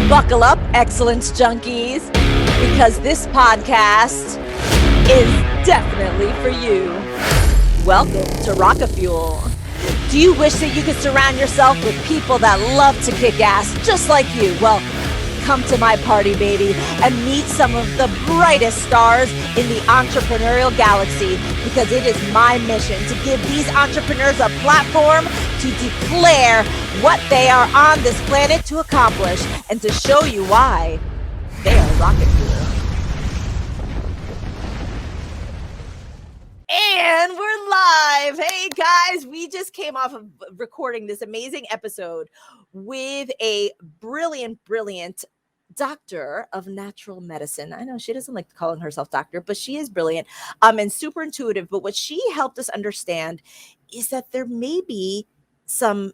Buckle up, excellence junkies, because this podcast is definitely for you. Welcome to Rockafuel. Do you wish that you could surround yourself with people that love to kick ass just like you? Well, come to my party, baby, and meet some of the brightest stars in the entrepreneurial galaxy, because it is my mission to give these entrepreneurs a platform to declare what they are on this planet to accomplish and to show you why they are rocket fuel. And we're live. Hey guys, we just came off of recording this amazing episode with a brilliant doctor of natural medicine. I know she doesn't like calling herself doctor, but she is brilliant and super intuitive. But what she helped us understand is that there may be some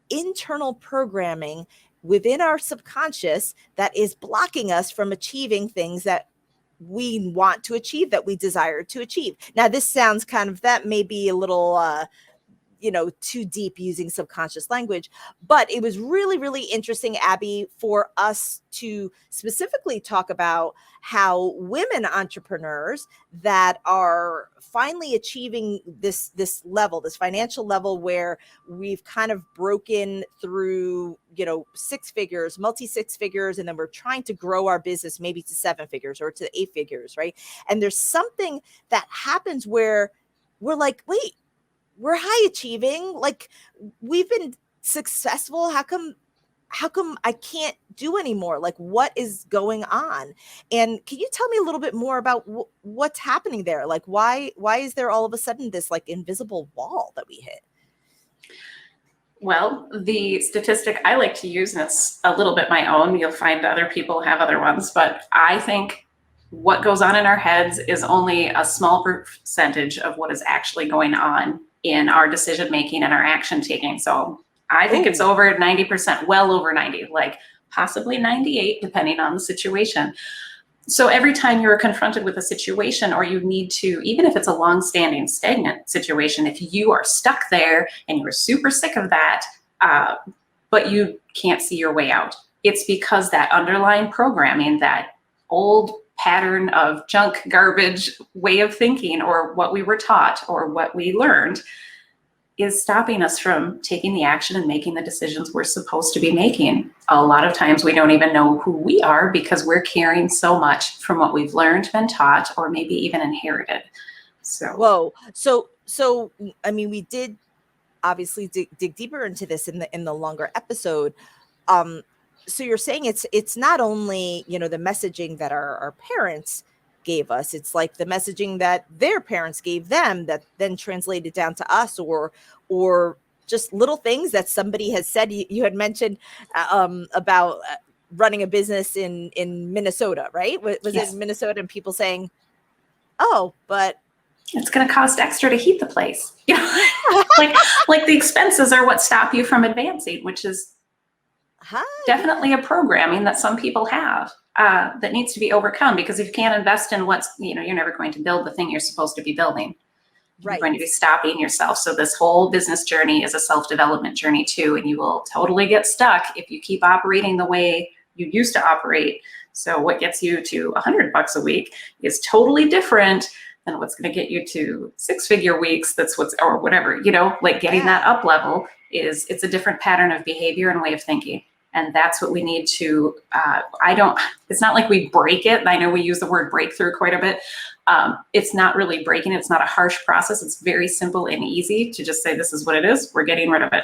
internal programming within our subconscious that is blocking us from achieving things that we want to achieve, that we desire to achieve. Now, this sounds kind of, that may be a little, too deep using subconscious language, but it was really interesting, Abby, for us to specifically talk about how women entrepreneurs that are finally achieving this level, this financial level where we've kind of broken through, six figures, multi-six figures, and then we're trying to grow our business maybe to seven figures or to eight figures, right? And there's something that happens where we're like, wait, we're high achieving, like we've been successful. How come I can't do anymore? Like, what is going on? And can you tell me a little bit more about what's happening there? Like, why is there all of a sudden this like invisible wall that we hit? Well, the statistic I like to use, and it's a little bit my own, you'll find other people have other ones, but I think what goes on in our heads is only a small percentage of what is actually going on in our decision making and our action taking. So I think it's over 90%, well over 90, like possibly 98, depending on the situation. So every time you're confronted with a situation, or you need to, even if it's a long-standing stagnant situation, if you are stuck there and you're super sick of that, but you can't see your way out, it's because that underlying programming, that old pattern of junk, garbage way of thinking, or what we were taught or what we learned, is stopping us from taking the action and making the decisions we're supposed to be making. A lot of times we don't even know who we are because we're carrying so much from what we've learned, been taught, or maybe even inherited. So I mean, we did obviously dig deeper into this in the longer episode. So you're saying it's not only, the messaging that our parents gave us, it's like the messaging that their parents gave them that then translated down to us, or just little things that somebody has said. You had mentioned about running a business in Minnesota, right? Was Yes. it in Minnesota, and people saying, oh, but it's going to cost extra to heat the place. like the expenses are what stop you from advancing, which is definitely a programming that some people have that needs to be overcome, because if you can't invest in what's, you're never going to build the thing you're supposed to be building. Right. You're going to be stopping yourself. So this whole business journey is a self-development journey too, and you will totally get stuck if you keep operating the way you used to operate. So what gets you to $100 a week is totally different than what's going to get you to six-figure weeks. Or whatever, like getting that up level it's a different pattern of behavior and way of thinking. And that's what we need to, it's not like we break it. I know we use the word breakthrough quite a bit. It's not really breaking it. It's not a harsh process. It's very simple and easy to just say, this is what it is. We're getting rid of it.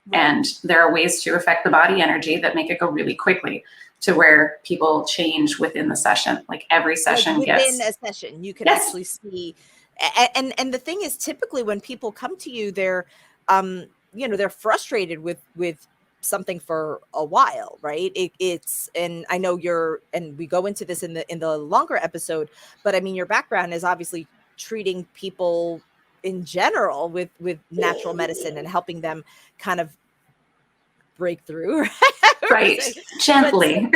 Right. And there are ways to affect the body energy that make it go really quickly, to where people change within the session. Like every session within a session, you can actually see. And the thing is, typically when people come to you, they're, they're frustrated with something for a while, right? It's, and I know and we go into this in the longer episode, but I mean, your background is obviously treating people in general with natural medicine and helping them kind of break through, right? Gently.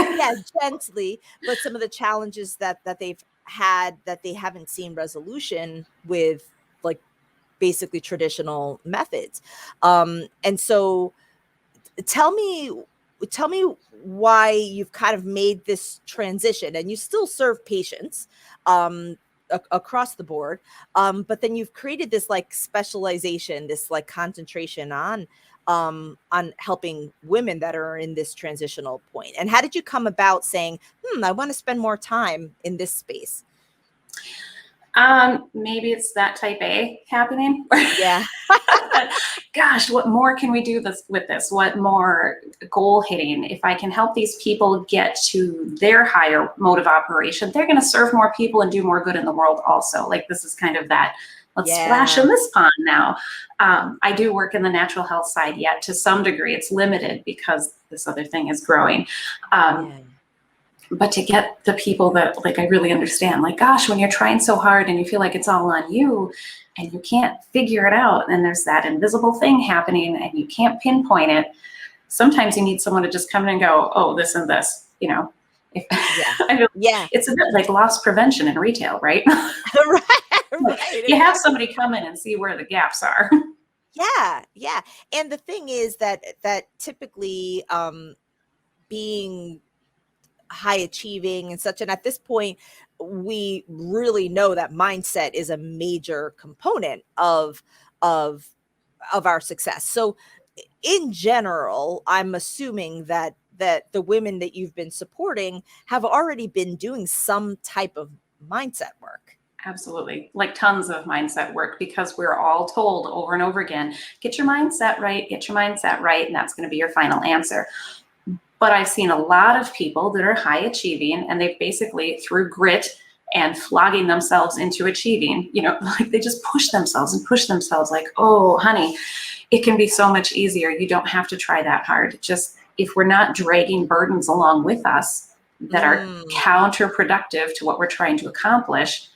Gently. But some of the challenges that they've had, that they haven't seen resolution with, like, basically traditional methods. And so tell me tell me why you've kind of made this transition, and you still serve patients across the board, but then you've created this like specialization, this like concentration on helping women that are in this transitional point. And how did you come about saying, I want to spend more time in this space? Maybe it's that type A happening. Yeah. But gosh, what more can we do with this? What more goal hitting? If I can help these people get to their higher mode of operation, they're going to serve more people and do more good in the world also. Like this is kind of that, let's splash in this pond now. I do work in the natural health side yet to some degree. It's limited because this other thing is growing. But to get the people that like I really understand, like, gosh, when you're trying so hard and you feel like it's all on you and you can't figure it out, and there's that invisible thing happening and you can't pinpoint it, sometimes you need someone to just come in and go, oh, this and this, you know. It's a bit like loss prevention in retail, right? Right. You have somebody come in and see where the gaps are. Yeah. And the thing is that typically being high achieving and such, and at this point we really know that mindset is a major component of our success. So in general, I'm assuming that the women that you've been supporting have already been doing some type of mindset work. Absolutely. Like tons of mindset work, because we're all told over and over again, get your mindset right, and that's going to be your final answer. But I've seen a lot of people that are high achieving, and they've basically, through grit and flogging themselves into achieving, you know, like they just push themselves like, oh, honey, it can be so much easier. You don't have to try that hard. Just if we're not dragging burdens along with us that are counterproductive to what we're trying to accomplish,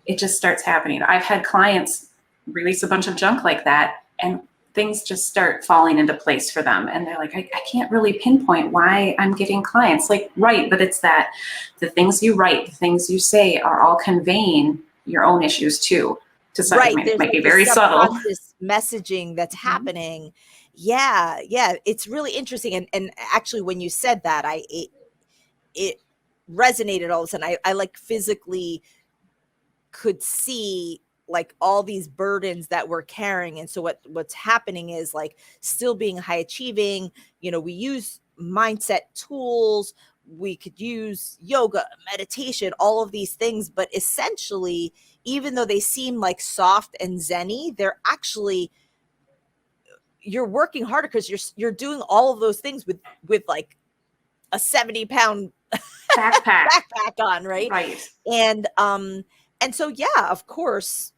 it just starts happening. I've had clients release a bunch of junk like that, and things just start falling into place for them. And they're like, I can't really pinpoint why I'm getting clients. Like, right, but it's that the things you write, the things you say are all conveying your own issues too. To some, right. It might be very subtle. Messaging that's happening. Yeah. It's really interesting. And actually, when you said that, it resonated all of a sudden. I like physically could see like all these burdens that we're carrying. And so what's happening is like still being high achieving, you know, we use mindset tools, we could use yoga, meditation, all of these things, but essentially, even though they seem like soft and zenny, they're actually, you're working harder because you're doing all of those things with like a 70-pound backpack on, right? And so, yeah, of course,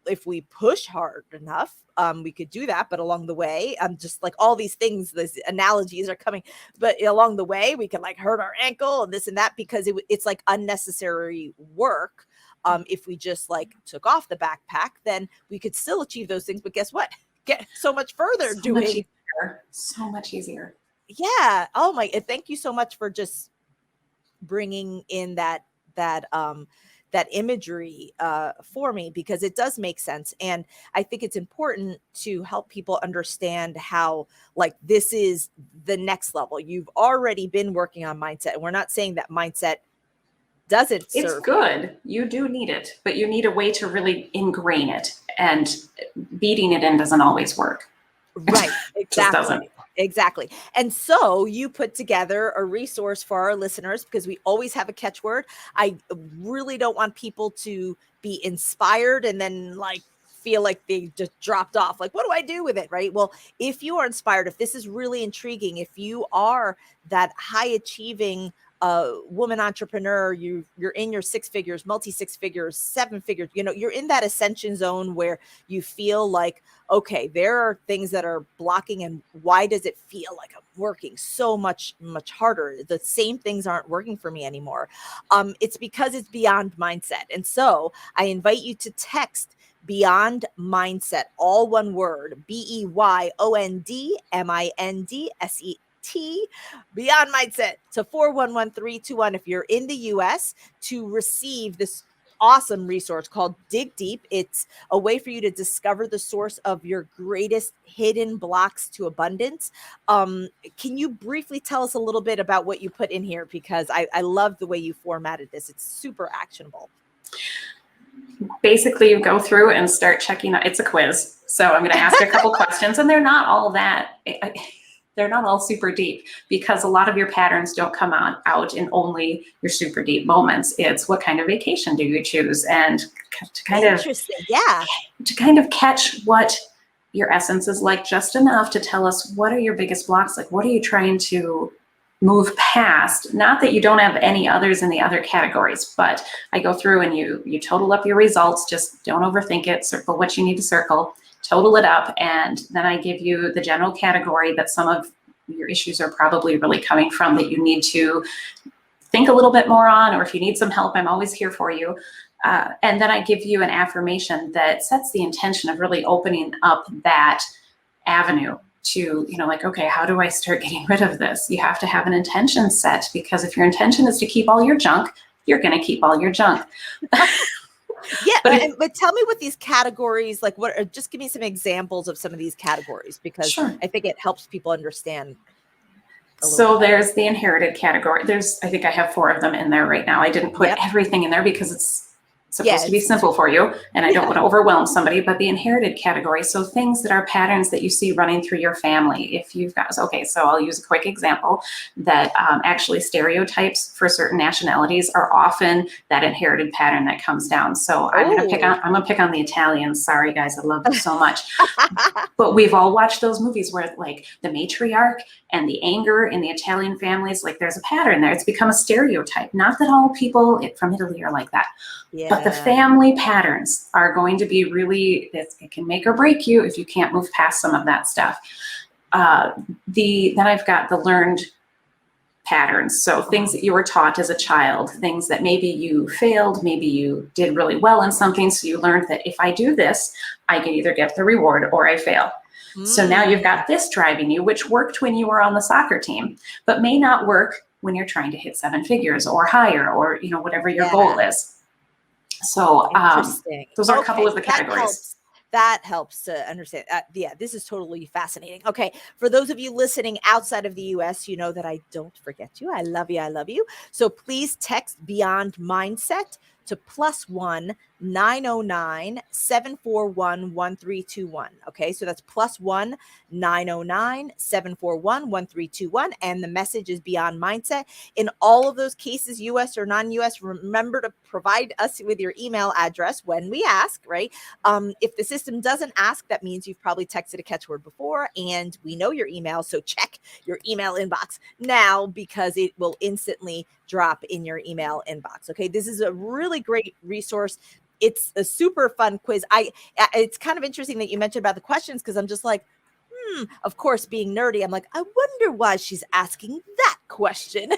if we push hard enough, we could do that. But along the way, just like all these things, these analogies are coming. But along the way, we can like hurt our ankle and this and that, because it's like unnecessary work. If we just like took off the backpack, then we could still achieve those things. But guess what? Get so much further doing. So much easier. Yeah. Oh my! Thank you so much for just bringing in that imagery for me, because it does make sense. And I think it's important to help people understand how like this is the next level. You've already been working on mindset, and we're not saying that mindset doesn't serve. It's good. You do need it, but you need a way to really ingrain it, and beating it in doesn't always work. Right. Exactly. Just doesn't. Exactly. And so you put together a resource for our listeners, because we always have a catchword. I really don't want people to be inspired and then like feel like they just dropped off. Like, what do I do with it? Right. Well, if you are inspired, if this is really intriguing, if you are that high achieving woman entrepreneur, you're in your six figures, multi-six figures, seven figures, you know, you're in that ascension zone where you feel like, okay, there are things that are blocking, and why does it feel like I'm working so much harder? The same things aren't working for me anymore. It's because it's beyond mindset. And so I invite you to text Beyond Mindset, all one word, BEYONDMINDSET, Beyond Mindset, to 411-321 if you're in the US, to receive this awesome resource called Dig Deep. It's a way for you to discover the source of your greatest hidden blocks to abundance. Can you briefly tell us a little bit about what you put in here? Because I love the way you formatted this. It's super actionable. Basically, you go through and start checking out. It's a quiz. So I'm going to ask a couple questions, and they're not all super deep, because a lot of your patterns don't come out in only your super deep moments. It's what kind of vacation do you choose, and to kind of catch what your essence is like, just enough to tell us what are your biggest blocks, like what are you trying to move past. Not that you don't have any others in the other categories, but I go through and you total up your results. Just don't overthink it. Circle what you need to circle, total it up, and then I give you the general category that some of your issues are probably really coming from, that you need to think a little bit more on, or if you need some help, I'm always here for you. And then I give you an affirmation that sets the intention of really opening up that avenue to, like, okay, how do I start getting rid of this? You have to have an intention set, because if your intention is to keep all your junk, you're going to keep all your junk. Yeah, but tell me what these categories, like, just give me some examples of some of these categories, because sure, I think it helps people understand. So there's the inherited category. I think I have 4 of them in there right now. I didn't put everything in there because it's supposed to be simple for you, and I don't want to overwhelm somebody. But the inherited category, so things that are patterns that you see running through your family. If you've got, okay, so I'll use a quick example that actually stereotypes for certain nationalities are often that inherited pattern that comes down. So I'm gonna pick on the Italians. Sorry guys, I love them so much. But we've all watched those movies where, like, the matriarch and the anger in the Italian families, like, there's a pattern there. It's become a stereotype. Not that all people from Italy are like that. Yeah. But the family patterns are going to be really, it can make or break you if you can't move past some of that stuff. Then I've got the learned patterns. So things that you were taught as a child, things that maybe you failed, maybe you did really well in something. So you learned that if I do this, I can either get the reward or I fail. So now you've got this driving you, which worked when you were on the soccer team, but may not work when you're trying to hit 7 figures or higher, or, whatever your goal is. So those are a couple of the categories. That helps to understand. Yeah, this is totally fascinating. Okay, for those of you listening outside of the US, you know that I don't forget you. I love you. I love you. So please text Beyond Mindset to +1 909 741 1321. Okay, so that's +1 909 741 1321. And the message is Beyond Mindset. In all of those cases, US or non-US, remember to provide us with your email address when we ask, right? If the system doesn't ask, that means you've probably texted a catchword before and we know your email. So check your email inbox now, because it will instantly drop in your email inbox. Okay, this is a really great resource. It's a super fun quiz. It's kind of interesting that you mentioned about the questions, because I'm just like, of course, being nerdy, I'm like, I wonder why she's asking that question.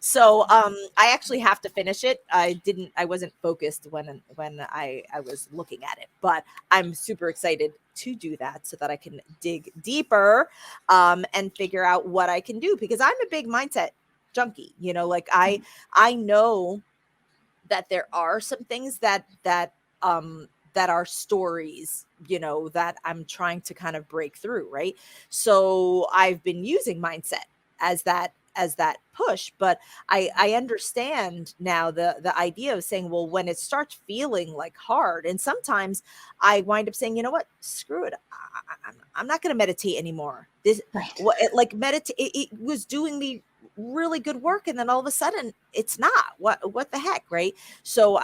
So I actually have to finish it. I wasn't focused when I was looking at it, but I'm super excited to do that so that I can dig deeper and figure out what I can do, because I'm a big mindset junkie. Like I know that there are some things that are stories, that I'm trying to kind of break through, right? So I've been using mindset as that push, but I understand now the idea of saying, well, when it starts feeling like hard, and sometimes I wind up saying, you know what, screw it, I'm not going to meditate anymore. This meditate, it was doing me really good work, and then all of a sudden it's not. What the heck, right? So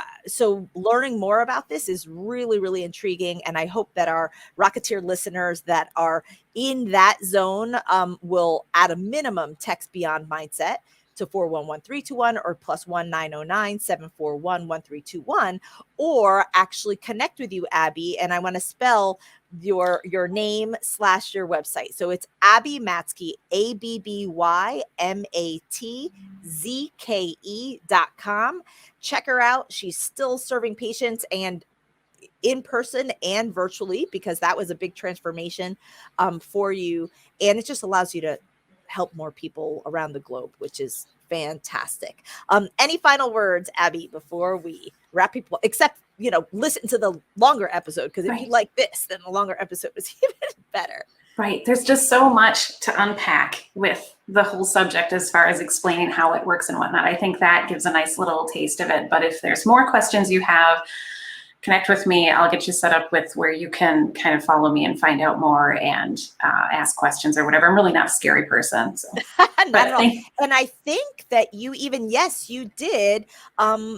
learning more about this is really, really intriguing, and I hope that our Rocketeer listeners that are in that zone will, at a minimum, text Beyond Mindset to 411-321 or +1 909 741 1321, or actually connect with you, Abby. And I want to spell your name / your website. So it's Abby Matzke, ABBYMATZKE.com. Check her out. She's still serving patients, and in person and virtually, because that was a big transformation for you. And it just allows you to help more people around the globe, which is fantastic. Any final words, Abby, before we wrap people, except, listen to the longer episode, because if you like this, then the longer episode is even better. Right. There's just so much to unpack with the whole subject as far as explaining how it works and whatnot. I think that gives a nice little taste of it. But if there's more questions you have, connect with me. I'll get you set up with where you can kind of follow me and find out more and ask questions or whatever. I'm really not a scary person. So. Not at all. And I think that you even, yes, you did.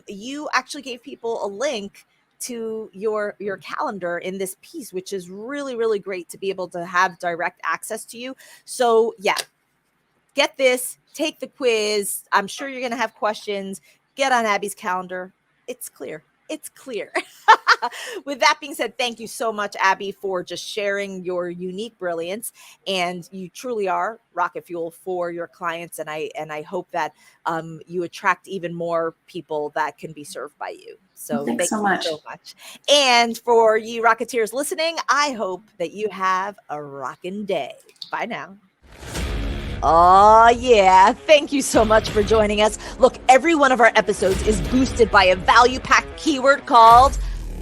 You actually gave people a link to your calendar in this piece, which is really, really great to be able to have direct access to you. So yeah, get this, take the quiz. I'm sure you're going to have questions. Get on Abby's calendar. It's clear. It's clear. With that being said, thank you so much, Abby, for just sharing your unique brilliance. And you truly are rocket fuel for your clients. And I hope that you attract even more people that can be served by you. So thank you so much. And for you Rocketeers listening, I hope that you have a rockin' day. Bye now. Oh, yeah. Thank you so much for joining us. Look, every one of our episodes is boosted by a value-packed keyword called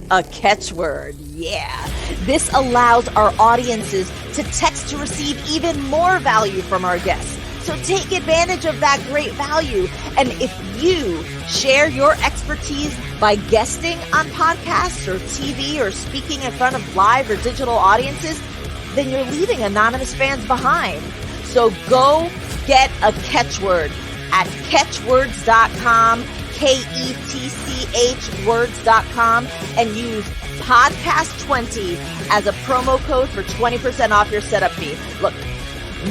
a catchword. Yeah. This allows our audiences to text to receive even more value from our guests. So take advantage of that great value. And if you share your expertise by guesting on podcasts or TV or speaking in front of live or digital audiences, then you're leaving anonymous fans behind. So go get a catchword at catchwords.com, KETCH words.com, and use podcast20 as a promo code for 20% off your setup fee. Look,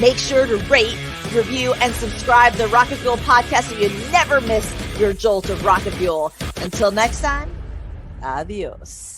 make sure to rate, review, and subscribe to the Rocket Fuel podcast so you never miss your jolt of rocket fuel. Until next time, adios.